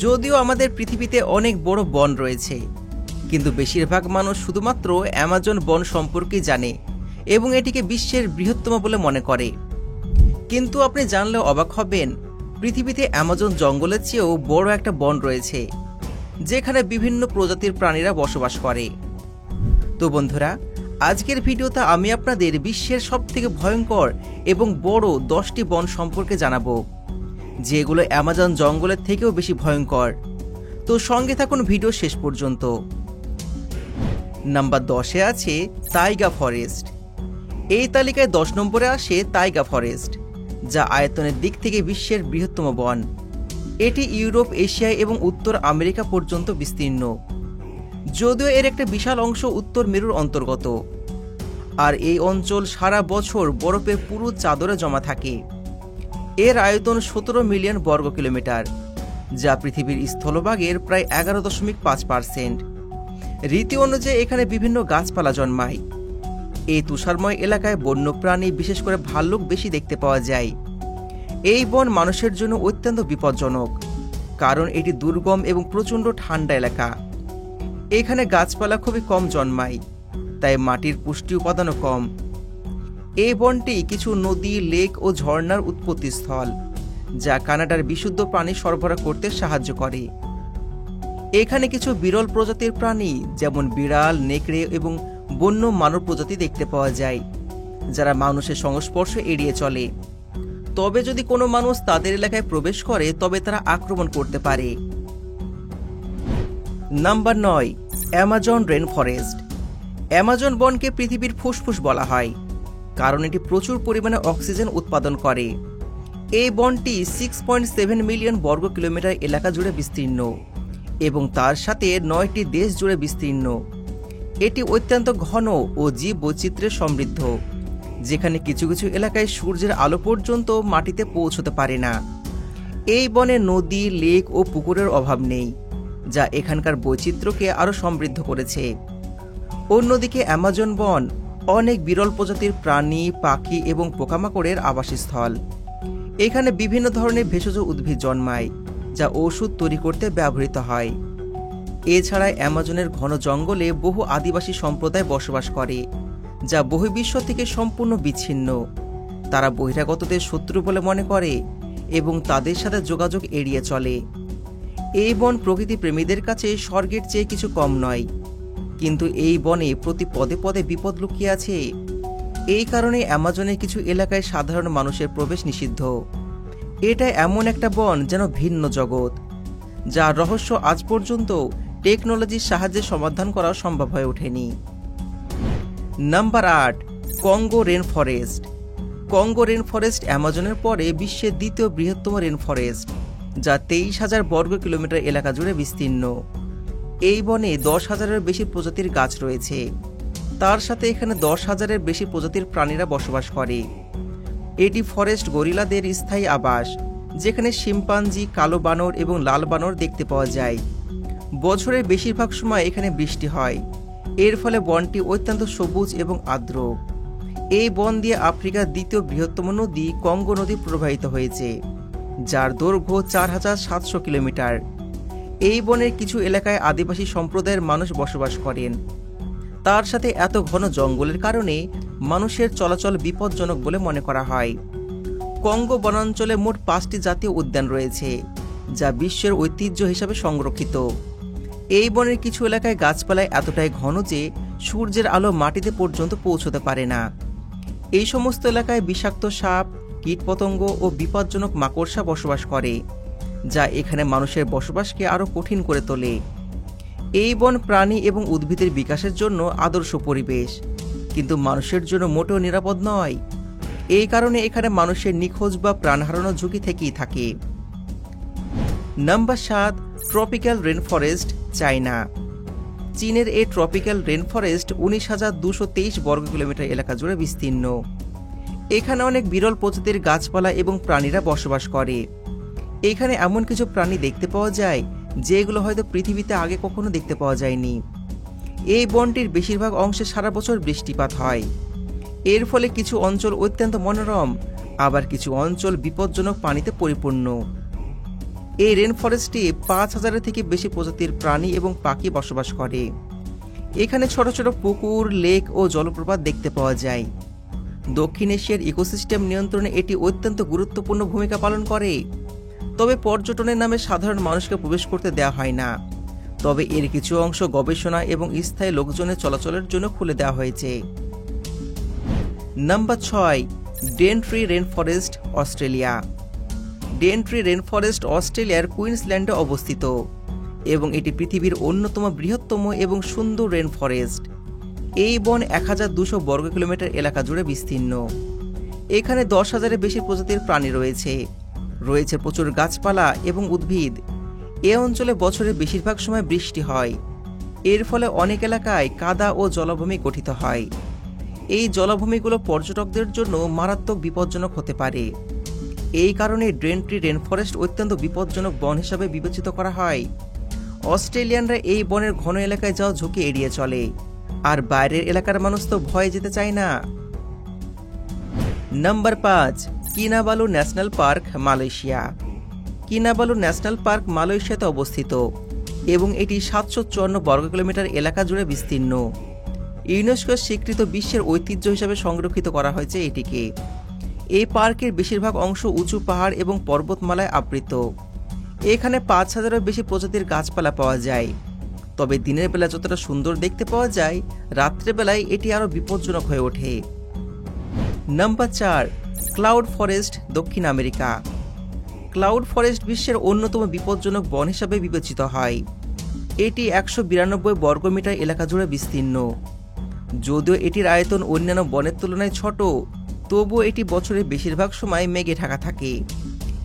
যদিও আমাদের পৃথিবীতে অনেক বড় বন রয়েছে, কিন্তু বেশিরভাগ মানুষ শুধুমাত্র অ্যামাজন বন সম্পর্কেই জানে এবং এটিকে বিশ্বের বৃহত্তম বলে মনে করে। কিন্তু আপনি জানলে অবাক হবেন, পৃথিবীতে অ্যামাজন জঙ্গলের চেয়েও বড় একটা বন রয়েছে, যেখানে বিভিন্ন প্রজাতির প্রাণীরা বসবাস করে। তো বন্ধুরা, আজকের ভিডিওতে আমি আপনাদের বিশ্বের সবথেকে ভয়ঙ্কর এবং বড় 10টি বন সম্পর্কে জানাবো, যেগুলো অ্যামাজন জঙ্গলের থেকেও বেশি ভয়ঙ্কর। তো সঙ্গে থাকুন ভিডিও শেষ পর্যন্ত। নাম্বার 10-এ আছে তাইগা ফরেস্ট। এই তালিকায় 10 নম্বরে আসে তাইগা ফরেস্ট, যা আয়তনের দিক থেকে বিশ্বের বৃহত্তম বন। এটি ইউরোপ, এশিয়া এবং উত্তর আমেরিকা পর্যন্ত বিস্তীর্ণ, যদিও এর একটা বিশাল অংশ উত্তর মেরুর অন্তর্গত। আর এই অঞ্চল সারা বছর বরফের পুরো চাদরে জমা থাকে। এর আয়তন 17 মিলিয়ন বর্গ কিলোমিটার, যা পৃথিবীর স্থলভাগের প্রায় 11.5%। রীতি অনুযায়ী এখানে বিভিন্ন গাছপালা জন্মায়। এই তুষারময় এলাকায় বন্যপ্রাণী, বিশেষ করে ভাল্লুক বেশি দেখতে পাওয়া যায়। এই বন মানুষের জন্য অত্যন্ত বিপজ্জনক, কারণ এটি দুর্গম এবং প্রচণ্ড ঠান্ডা এলাকা। এখানে গাছপালা খুবই কম জন্মায়, তাই মাটির পুষ্টি উপাদানও কম। এই বনটি কিছু নদী, লেক ও ঝর্ণার উৎপত্তিস্থল, যা কানাডার বিশুদ্ধ পানি সরবরাহ করতে সাহায্য করে। এখানে কিছু বিরল প্রজাতির প্রাণী যেমন বিড়াল, নেকড়ে এবং বন্য মানব প্রজাতি দেখতে পাওয়া যায়, যারা মানুষের সংস্পর্শ এড়িয়ে চলে। তবে যদি কোনো মানুষ তাদের এলাকায় প্রবেশ করে, তবে তারা আক্রমণ করতে পারে। Number 9, Amazon rain forest. Amazon বনকে পৃথিবীর ফুসফুস বলা হয়, কারণ এটি প্রচুর পরিমাণে অক্সিজেন উৎপাদন করে। এই বনটি 6.7 মিলিয়ন বর্গ কিলোমিটার এলাকা জুড়ে বিস্তীর্ণ এবং তার সাথে 9টি দেশ জুড়ে বিস্তীর্ণ। এটি অত্যন্ত ঘন ও জীব বৈচিত্র্যে সমৃদ্ধ, যেখানে কিছু কিছু এলাকায় সূর্যের আলো পর্যন্ত মাটিতে পৌঁছতে পারে না। এই বনে নদী, লেক ও পুকুরের অভাব নেই, যা এখানকার বৈচিত্র্যকে আরও সমৃদ্ধ করেছে। অন্যদিকে অ্যামাজন বন অনেক বিরল প্রজাতির প্রাণী, পাখি এবং পোকামাকড়ের আবাসস্থল। এখানে বিভিন্ন ধরনের ভেষজ উদ্ভিদ জন্মায়, যা ঔষধ তৈরি করতে ব্যবহৃত হয়। এছাড়া অ্যামাজনের ঘন জঙ্গলে বহু আদিবাসী সম্প্রদায় বসবাস করে, যা বহির্বিশ্ব থেকে সম্পূর্ণ বিচ্ছিন্ন। তারা বহিরাগতদের শত্রু বলে মনে করে এবং তাদের সাথে যোগাযোগ এড়িয়ে চলে। এই বন প্রকৃতি প্রেমীদের কাছে স্বর্গের চেয়ে কিছু কম নয়, কিন্তু এই বনে প্রতি পদে পদে বিপদ লুকিয়ে আছে। এই কারণে অ্যামাজনের কিছু এলাকায় সাধারণ মানুষের প্রবেশ নিষিদ্ধ। এটা এমন একটা বন যেন ভিন্ন জগৎ, যার রহস্য আজ পর্যন্ত টেকনোলজির সাহায্যে সমাধান করা সম্ভব হয়ে ওঠেনি। Number 8, Congo rain forest. Congo rain forest অ্যামাজনের পরে বিশ্বের দ্বিতীয় বৃহত্তম রেন ফরেস্ট, যা 23,000 বর্গ কিলোমিটার এলাকা জুড়ে বিস্তীর্ণ। এই বনে 10,000-এর বেশি প্রজাতির গাছ রয়েছে। তার সাথে এখানে 10,000-এর বেশি প্রজাতির প্রাণীরা বসবাস করে। এটি ফরেস্ট গরিলাদের স্থায়ী আবাস, যেখানে শিম্পাঞ্জি, কালো বানর এবং লাল বানর দেখতে পাওয়া যায়। বছরের বেশিরভাগ সময় এখানে বৃষ্টি হয়, এর ফলে বনটি অত্যন্ত সবুজ এবং আর্দ্র। এই বন দিয়ে আফ্রিকার দ্বিতীয় বৃহত্তম নদী কঙ্গো নদী প্রবাহিত হয়েছে, যার দৈর্ঘ্য 4,700 কিলোমিটার। এই বনের কিছু এলাকায় আদিবাসী সম্প্রদায়ের মানুষ বসবাস করেন। তার সাথে এত ঘন জঙ্গলের কারণে মানুষের চলাচল বিপজ্জনক বলে মনে করা হয়। কঙ্গো বনাঞ্চলে মোট 5টি জাতীয় উদ্যান রয়েছে, যা বিশ্বের ঐতিহ্য হিসাবে সংরক্ষিত। এই বনের কিছু এলাকায় গাছপালায় এতটাই ঘন যে সূর্যের আলো মাটিতে পর্যন্ত পৌঁছতে পারে না। এই সমস্ত এলাকায় বিষাক্ত সাপ, কীটপতঙ্গ ও বিপজ্জনক মাকড়সা বসবাস করে, যা এখানে মানুষের বসবাসকে আরও কঠিন করে তোলে। এই বন প্রাণী এবং উদ্ভিদের বিকাশের জন্য আদর্শ পরিবেশ, কিন্তু মানুষের জন্য মোটেও নিরাপদ নয়। এই কারণে এখানে মানুষের নিখোঁজ বা প্রাণ হারানোর ঝুঁকি থেকেই থাকে। Number 7, tropical rain forest, China. চীনের এই ট্রপিক্যাল রেন ফরেস্ট 19,223 বর্গ কিলোমিটার এলাকা জুড়ে বিস্তীর্ণ। এখানে অনেক বিরল প্রজাতির গাছপালা এবং প্রাণীরা বসবাস করে। এখানে এমন কিছু প্রাণী দেখতে পাওয়া যায় যেগুলো হয়তো পৃথিবীতে আগে কখনো দেখতে পাওয়া যায়নি। এই বনটির বেশিরভাগ অংশে সারা বছর বৃষ্টিপাত হয়। এর ফলে কিছু অঞ্চল অত্যন্ত মনোরম, আবার কিছু অঞ্চল বিপজ্জনক পানিতে পরিপূর্ণ। এই রেন ফরেস্টে 5,000-এর থেকে বেশি প্রজাতির প্রাণী এবং পাখি বসবাস করে। এখানে ছোট ছোট পুকুর, লেক ও জলপ্রপাত দেখতে পাওয়া যায়। দক্ষিণ এশিয়ার ইকোসিস্টেম নিয়ন্ত্রণে এটি অত্যন্ত গুরুত্বপূর্ণ ভূমিকা পালন করে। তবে পর্যটনের নামে সাধারণ মানুষকে প্রবেশ করতে দেওয়া হয় না। তবে এর কিছু অংশ গবেষণা এবং স্থায়ী লোকজনের চলাচলের জন্য খুলে দেওয়া হয়েছে। Number 6, Daintree rain forest, Australia. Daintree rain forest অস্ট্রেলিয়ার কুইন্সল্যান্ডে অবস্থিত এবং এটি পৃথিবীর অন্যতম বৃহত্তম এবং সুন্দর রেন ফরেস্ট। এই বন 1,200 বর্গ কিলোমিটার এলাকা জুড়ে বিস্তীর্ণ। এখানে 10,000-এর বেশি প্রজাতির প্রাণী রয়েছে। রয়েছে প্রচুর গাছপালা এবং উদ্ভিদ। এ অঞ্চলে বছরের বেশিরভাগ সময় বৃষ্টি হয়। এর ফলে অনেক এলাকায় কাদা ও জলাভূমি গঠিত হয়। এই জলাভূমিগুলো পর্যটকদের জন্য মারাত্মক বিপজ্জনক হতে পারে। এই কারণে ডেনট্রি রেন ফরেস্ট অত্যন্ত বিপজ্জনক বন হিসাবে বিবেচিত করা হয়। অস্ট্রেলিয়ানরা এই বনের ঘন এলাকায় যাওয়া ঝুঁকি এড়িয়ে চলে, আর বাইরের এলাকার মানুষ তো ভয়ে যেতে চায় না। Number 5, কিনাবালু national park, Malaysia. কিনাবালু national park মালয়েশিয়াতে অবস্থিত এবং এটি 754 বর্গ কিলোমিটার এলাকা জুড়ে বিস্তীর্ণ। ইউনেস্কোর স্বীকৃত বিশ্বের ঐতিহ্য হিসাবে সংরক্ষিত করা হয়েছে এটিকে। এই পার্কের বেশিরভাগ অংশ উঁচু পাহাড় এবং পর্বতমালায় আবৃত। এখানে 5,000-এরও বেশি প্রজাতির গাছপালা পাওয়া যায়। তবে দিনের বেলা যতটা সুন্দর দেখতে পাওয়া যায়, রাত্রেবেলায় এটি আরও বিপজ্জনক হয়ে ওঠে। নাম্বার 4, ক্লাউড ফরেস্ট, দক্ষিণ আমেরিকা। ক্লাউড ফরেস্ট বিশ্বের অন্যতম বিপজ্জনক বন হিসাবে বিবেচিত হয়। এটি 192 বর্গমিটার এলাকা জুড়ে বিস্তীর্ণ। যদিও এটির আয়তন অন্যান্য বনের তুলনায় ছোট, তবুও এটি বছরের বেশিরভাগ সময় মেঘে ঢাকা থাকে।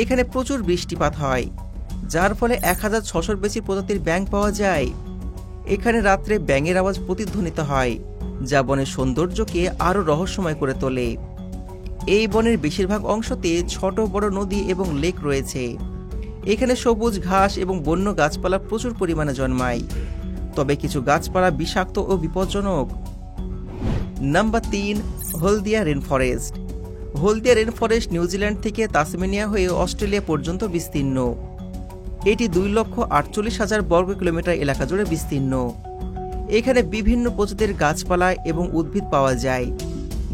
এখানে প্রচুর বৃষ্টিপাত হয়, যার ফলে 1,600-এর বেশি প্রজাতির ব্যাঙ পাওয়া যায়। এখানে রাত্রে ব্যাঙের আওয়াজ প্রতিধ্বনিত হয়, যা বনের সৌন্দর্যকে আরও রহস্যময় করে তোলে। এই বনের বেশিরভাগ অংশতে ছোট বড় নদী এবং লেক রয়েছে। এখানে সবুজ ঘাস এবং বন্য গাছপালা প্রচুর পরিমাণে জন্মায়। তবে কিছু গাছপালা বিষাক্ত ও বিপজ্জনক। নাম্বার 3, হলদিয়া রেন ফরেস্ট। হলদিয়া রেন ফরেস্ট নিউজিল্যান্ড থেকে তাসমানিয়া হয়ে অস্ট্রেলিয়া পর্যন্ত বিস্তীর্ণ। এটি 2,48,000 বর্গ কিলোমিটার এলাকা জুড়ে বিস্তীর্ণ। এখানে বিভিন্ন প্রজাতির গাছপালা এবং উদ্ভিদ পাওয়া যায়,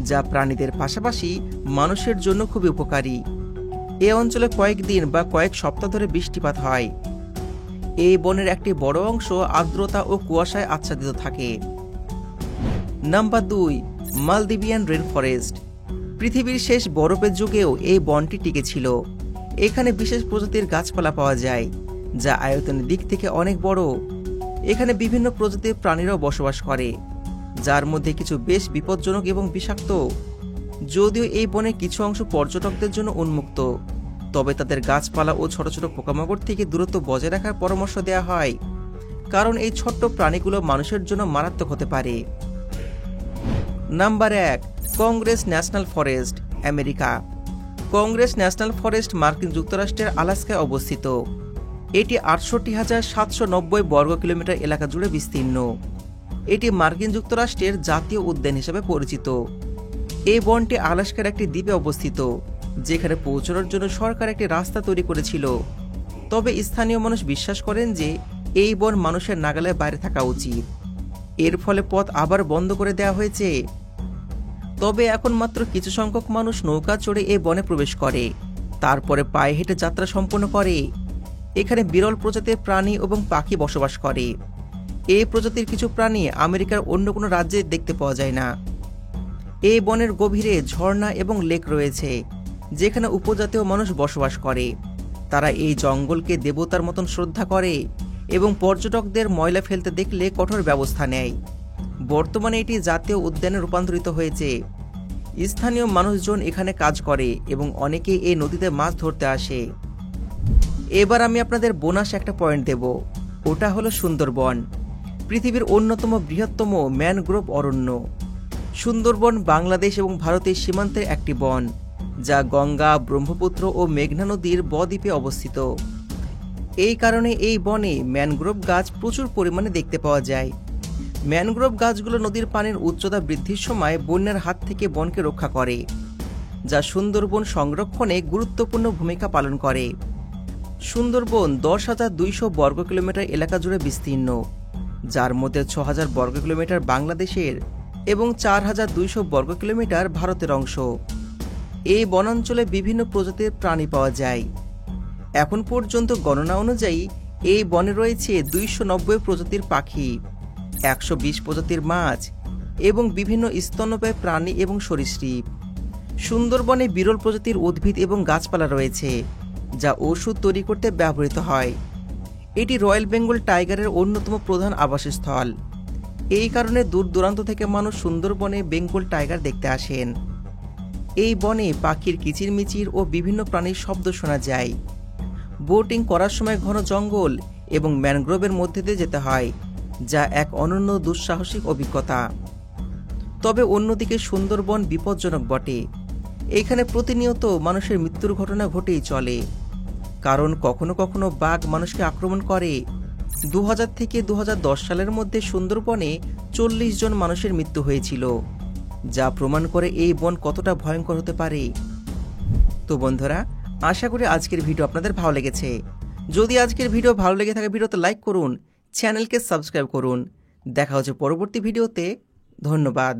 যা প্রাণীদের পাশাপাশি মানুষের জন্য খুবই উপকারী। এ অঞ্চলে কয়েকদিন বা কয়েক সপ্তাহ ধরে বৃষ্টিপাত হয়। এই বনের একটি বড় অংশ আর্দ্রতা ও কুয়াশায় আচ্ছাদিত থাকে। Number 2, Maldivian rain forest. পৃথিবীর শেষ বরফের যুগেও এই বনটি টিকে ছিল। এখানে বিশেষ প্রজাতির গাছপালা পাওয়া যায়, যা আয়তনের দিক থেকে অনেক বড়। এখানে বিভিন্ন প্রজাতির প্রাণীরাও বসবাস করে, যার মধ্যে কিছু বেশ বিপজ্জনক এবং বিষাক্ত। যদিও এই বনে কিছু অংশ পর্যটকদের জন্য উন্মুক্ত, তবে তাদের গাছপালা ও ছোট ছোট পোকামাকড় থেকে দূরত্ব বজায় রাখার পরামর্শ দেওয়া হয়, কারণ এই ছোট্ট প্রাণীগুলো মানুষের জন্য মারাত্মক হতে পারে। Number 1, Congress national forest, America. Congress national forest মার্কিন যুক্তরাষ্ট্রের আলাস্কায় অবস্থিত। এটি 68,790 বর্গ কিলোমিটার এলাকা জুড়ে বিস্তীর্ণ। এটি মার্কিন যুক্তরাষ্ট্রের জাতীয় উদ্যান হিসেবে পরিচিত। এই বনটি আলাস্কার একটি দ্বীপে অবস্থিত, যেখানে পৌঁছানোর জন্য সরকার একটি রাস্তা তৈরি করেছিল। তবে স্থানীয় মানুষ বিশ্বাস করেন যে এই বন মানুষের নাগালের বাইরে থাকা উচিত। এর ফলে পথ আবার বন্ধ করে দেওয়া হয়েছে। তবে এখন মাত্র কিছু সংখ্যক মানুষ নৌকা চড়ে এই বনে প্রবেশ করে, তারপরে পায়ে হেঁটে যাত্রা সম্পন্ন করে। এখানে বিরল প্রজাতির প্রাণী এবং পাখি বসবাস করে। এই প্রজাতির কিছু প্রাণী আমেরিকার অন্য কোনো রাজ্যে দেখতে পাওয়া যায় না। এই বনের গভীরে ঝর্ণা এবং লেক রয়েছে, যেখানে উপজাতীয় মানুষ বসবাস করে। তারা এই জঙ্গলকে দেবতার মতন শ্রদ্ধা করে এবং পর্যটকদের ময়লা ফেলতে দেখলে কঠোর ব্যবস্থা নেয়। বর্তমানে এটি জাতীয় উদ্যানে রূপান্তরিত হয়েছে। স্থানীয় মানুষজন এখানে কাজ করে এবং অনেকে এই নদীতে মাছ ধরতে আসে। এবার আমি আপনাদের বোনাস একটা পয়েন্ট দেব, ওটা হলো সুন্দরবন, পৃথিবীর অন্যতম বৃহত্তম ম্যানগ্রোভ অরণ্য। সুন্দরবন বাংলাদেশ এবং ভারতের সীমান্তের একটি বন, যা গঙ্গা, ব্রহ্মপুত্র ও মেঘনা নদীর বদ্বীপে অবস্থিত। এই কারণে এই বনে ম্যানগ্রোভ গাছ প্রচুর পরিমাণে দেখতে পাওয়া যায়। ম্যানগ্রোভ গাছগুলো নদীর পানির উচ্চতা বৃদ্ধির সময় বন্যার হাত থেকে বনকে রক্ষা করে, যা সুন্দরবন সংরক্ষণে গুরুত্বপূর্ণ ভূমিকা পালন করে। সুন্দরবন 10,200 বর্গ কিলোমিটার এলাকা জুড়ে বিস্তীর্ণ, যার মধ্যে 6,000 বর্গ কিলোমিটার বাংলাদেশের এবং 4,200 বর্গ কিলোমিটার ভারতের অংশ। এই বনাঞ্চলে বিভিন্ন প্রজাতির প্রাণী পাওয়া যায়। এখন পর্যন্ত গণনা অনুযায়ী এই বনে রয়েছে 290 প্রজাতির পাখি, 120 প্রজাতির মাছ এবং বিভিন্ন স্তন্যপায়ী প্রাণী এবং সরীসৃপ। সুন্দরবনে বিরল প্রজাতির উদ্ভিদ এবং গাছপালা রয়েছে, যা ওষুধ তৈরি করতে ব্যবহৃত হয়। এটি রয়্যাল বেঙ্গল টাইগারের অন্যতম প্রধান আবাসস্থল। এই কারণে দূর দূরান্ত থেকে মানুষ সুন্দরবনে বেঙ্গল টাইগার দেখতে আসেন। এই বনে পাখির কিচিরমিচির ও বিভিন্ন প্রাণীর শব্দ শোনা যায়। বোটিং করার সময় ঘন জঙ্গল এবং ম্যানগ্রোভের মধ্যে দিয়ে যেতে হয়, যা এক অনন্য দুঃসাহসিক অভিজ্ঞতা। তবে অন্যদিকে সুন্দরবন বিপজ্জনক বটে। এখানে প্রতিনিয়ত মানুষের মৃত্যুর ঘটনা ঘটেই চলে, কারণ কখনো কখনো বাঘ মানুষকে আক্রমণ করে। 2000 থেকে 2010 সালের মধ্যে সুন্দরবনে 40 জন মানুষের মৃত্যু হয়েছিল, যা প্রমাণ করে এই বন কতটা ভয়ঙ্কর হতে পারে। তো বন্ধুরা, আশা করি আজকের ভিডিও আপনাদের ভালো লেগেছে। যদি আজকের ভিডিও ভালো লেগে থাকে ভিডিওতে লাইক করুন, চ্যানেলকে সাবস্ক্রাইব করুন। দেখা হচ্ছে পরবর্তী ভিডিওতে। ধন্যবাদ।